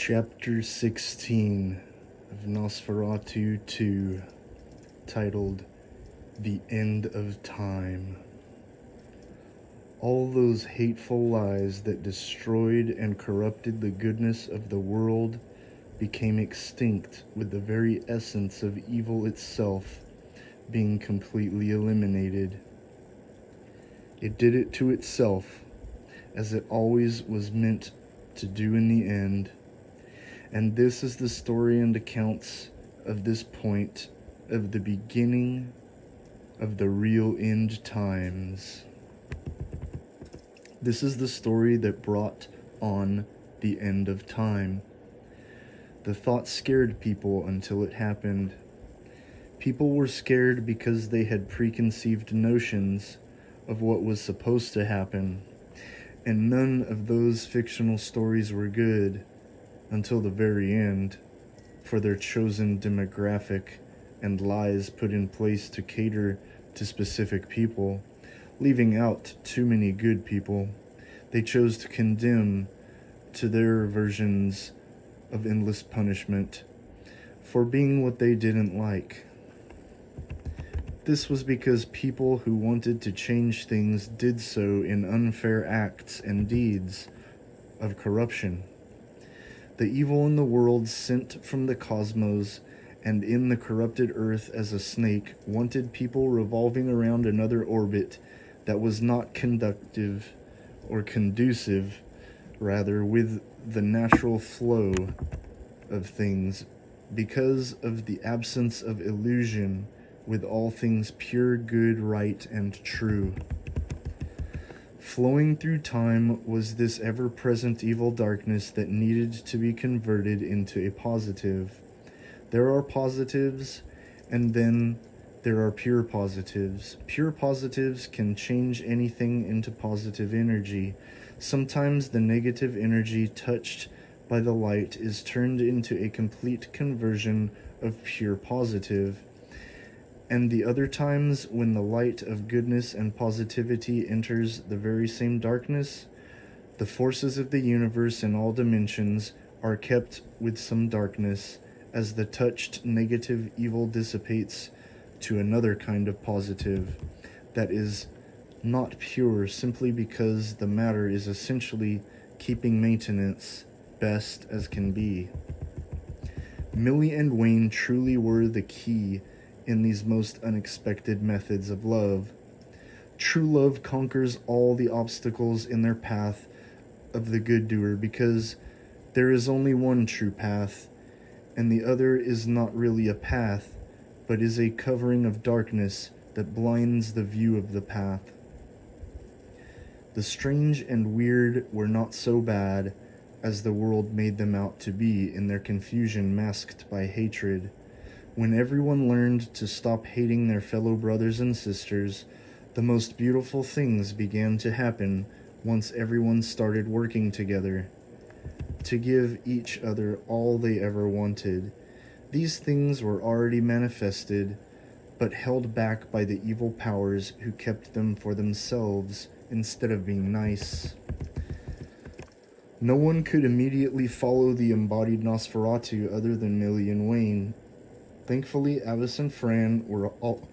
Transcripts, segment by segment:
Chapter 16 of NOS4A22, titled The End of Time. All those hateful lies that destroyed and corrupted the goodness of the world became extinct with the very essence of evil itself being completely eliminated. It did it to itself, as it always was meant to do in the end. And this is the story and accounts of this point of the beginning of the real end times. This is the story that brought on the end of time. The thought scared people until it happened. People were scared because they had preconceived notions of what was supposed to happen, and none of those fictional stories were good until the very end, for their chosen demographic and lies put in place to cater to specific people, leaving out too many good people. They chose to condemn to their versions of endless punishment for being what they didn't like. This was because people who wanted to change things did so in unfair acts and deeds of corruption. The evil in the world sent from the cosmos and in the corrupted earth as a snake wanted people revolving around another orbit that was not conducive with the natural flow of things, because of the absence of illusion with all things pure, good, right, and true. Flowing through time was this ever-present evil darkness that needed to be converted into a positive. There are positives, and then there are pure positives. Pure positives can change anything into positive energy. Sometimes the negative energy touched by the light is turned into a complete conversion of pure positive. And the other times when the light of goodness and positivity enters the very same darkness, the forces of the universe in all dimensions are kept with some darkness, as the touched negative evil dissipates to another kind of positive that is not pure, simply because the matter is essentially keeping maintenance best as can be. Millie and Wayne truly were the key in these most unexpected methods of love. True love conquers all the obstacles in their path of the good doer, because there is only one true path, and the other is not really a path, but is a covering of darkness that blinds the view of the path. The strange and weird were not so bad as the world made them out to be in their confusion masked by hatred. When everyone learned to stop hating their fellow brothers and sisters, the most beautiful things began to happen once everyone started working together to give each other all they ever wanted. These things were already manifested, but held back by the evil powers who kept them for themselves instead of being nice. No one could immediately follow the embodied Nosferatu other than Millie and Wayne. Thankfully, Alice and Fran were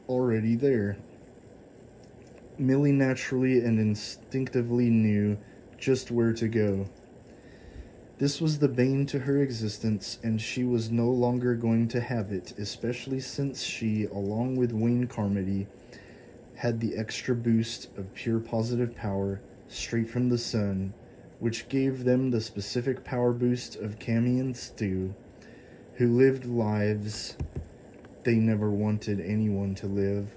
already there. Millie naturally and instinctively knew just where to go. This was the bane to her existence, and she was no longer going to have it, especially since she, along with Wayne Carmody, had the extra boost of pure positive power straight from the sun, which gave them the specific power boost of Cammy and Stu, who lived lives they never wanted anyone to live.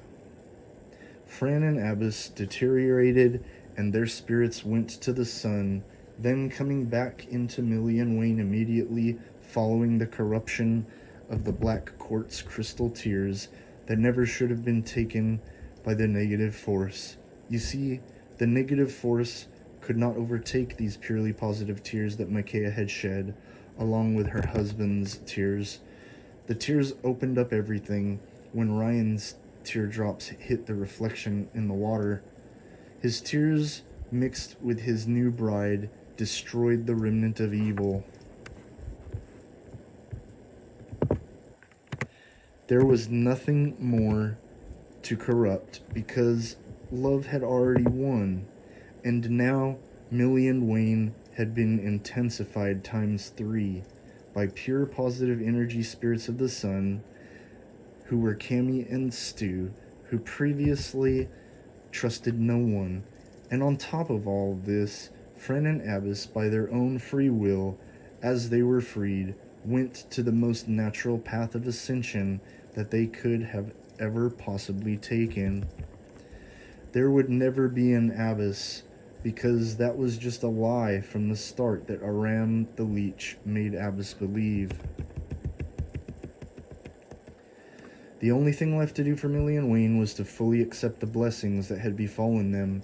Fran and Abbas deteriorated, and their spirits went to the sun, then coming back into Millie and Wayne immediately following the corruption of the black quartz crystal tears that never should have been taken by the negative force. You see, the negative force could not overtake these purely positive tears that Micaiah had shed, along with her husband's tears. The tears opened up everything. When Ryan's teardrops hit the reflection in the water, his tears mixed with his new bride destroyed the remnant of evil. There was nothing more to corrupt because love had already won, and now Millie and Wayne had been intensified times 3 by pure positive energy spirits of the sun, who were Cammy and Stu, who previously trusted no one. And on top of all of this, Fren and Abbas, by their own free will, as they were freed, went to the most natural path of ascension that they could have ever possibly taken. There would never be an Abbas, because that was just a lie from the start that Aram the Leech made Abbas believe. The only thing left to do for Millie and Wayne was to fully accept the blessings that had befallen them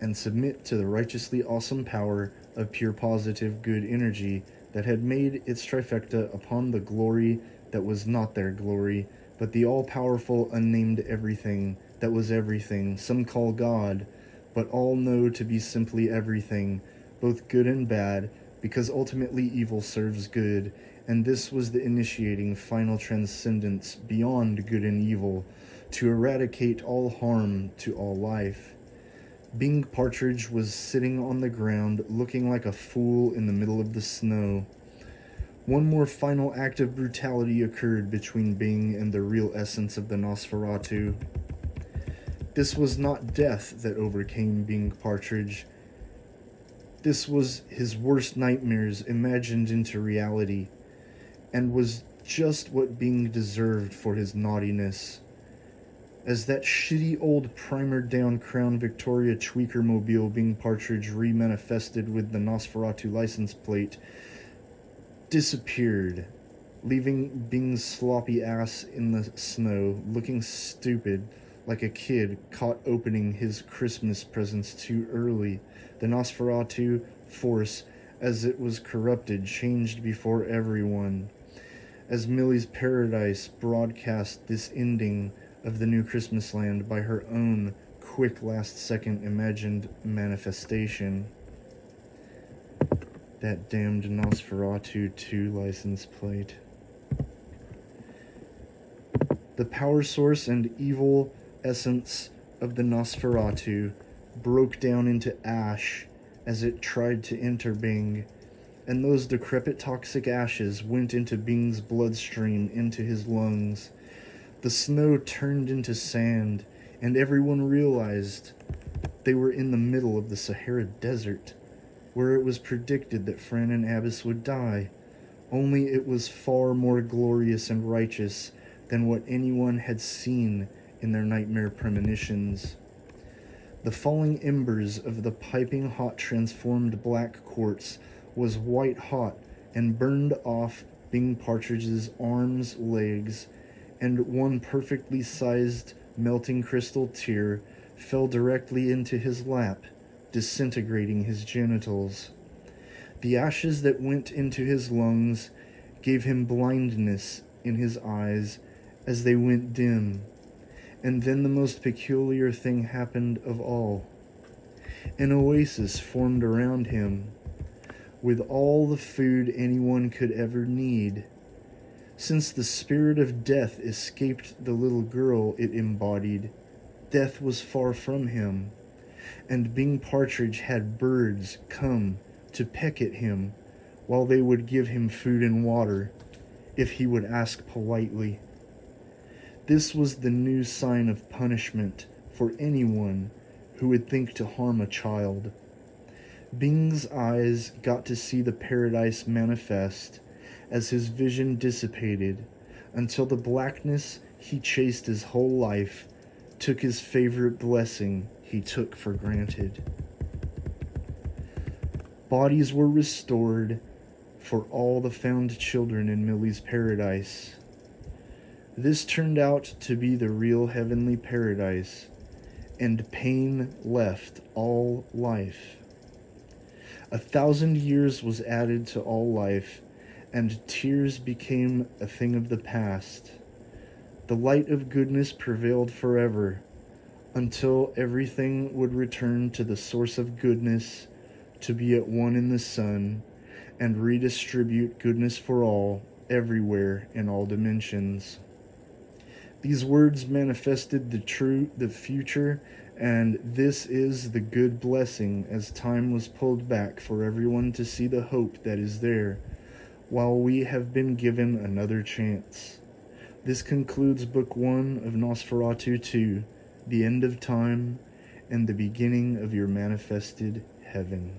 and submit to the righteously awesome power of pure positive good energy that had made its trifecta upon the glory that was not their glory, but the all-powerful unnamed everything that was everything, some call God, but all know to be simply everything, both good and bad, because ultimately evil serves good, and this was the initiating final transcendence beyond good and evil, to eradicate all harm to all life. Bing Partridge was sitting on the ground, looking like a fool in the middle of the snow. One more final act of brutality occurred between Bing and the real essence of the NOS4A22. This was not death that overcame Bing Partridge. This was his worst nightmares imagined into reality, and was just what Bing deserved for his naughtiness. As that shitty old primer-down Crown Victoria tweaker mobile Bing Partridge remanifested with the NOS4A22 license plate disappeared, leaving Bing's sloppy ass in the snow, looking stupid, like a kid caught opening his Christmas presents too early. The NOS4A22 force, as it was corrupted, changed before everyone. As Millie's Paradise broadcast this ending of the new Christmas land by her own quick last-second imagined manifestation. That damned NOS4A22 license plate. The power source and evil essence of the NOS4A22 broke down into ash as it tried to enter Bing, and those decrepit toxic ashes went into Bing's bloodstream, into his lungs. The snow turned into sand, and everyone realized they were in the middle of the Sahara Desert, where it was predicted that Fran and Abbas would die, only it was far more glorious and righteous than what anyone had seen in their nightmare premonitions. The falling embers of the piping hot transformed black quartz was white hot and burned off Bing Partridge's arms, legs, and one perfectly sized melting crystal tear fell directly into his lap, disintegrating his genitals. The ashes that went into his lungs gave him blindness in his eyes as they went dim. And then the most peculiar thing happened of all. An oasis formed around him, with all the food anyone could ever need. Since the spirit of death escaped the little girl it embodied, death was far from him, and Bing Partridge had birds come to peck at him while they would give him food and water, if he would ask politely. This was the new sign of punishment for anyone who would think to harm a child. Bing's eyes got to see the paradise manifest as his vision dissipated, until the blackness he chased his whole life took his favorite blessing he took for granted. Bodies were restored for all the found children in Millie's paradise. This turned out to be the real heavenly paradise, and pain left all life. 1,000 years was added to all life, and tears became a thing of the past. The light of goodness prevailed forever, until everything would return to the source of goodness, to be at one in the sun, and redistribute goodness for all, everywhere, in all dimensions. These words manifested the future, and this is the good blessing as time was pulled back for everyone to see the hope that is there, while we have been given another chance. This concludes Book 1 of NOS4A22, the end of time and the beginning of your manifested heaven.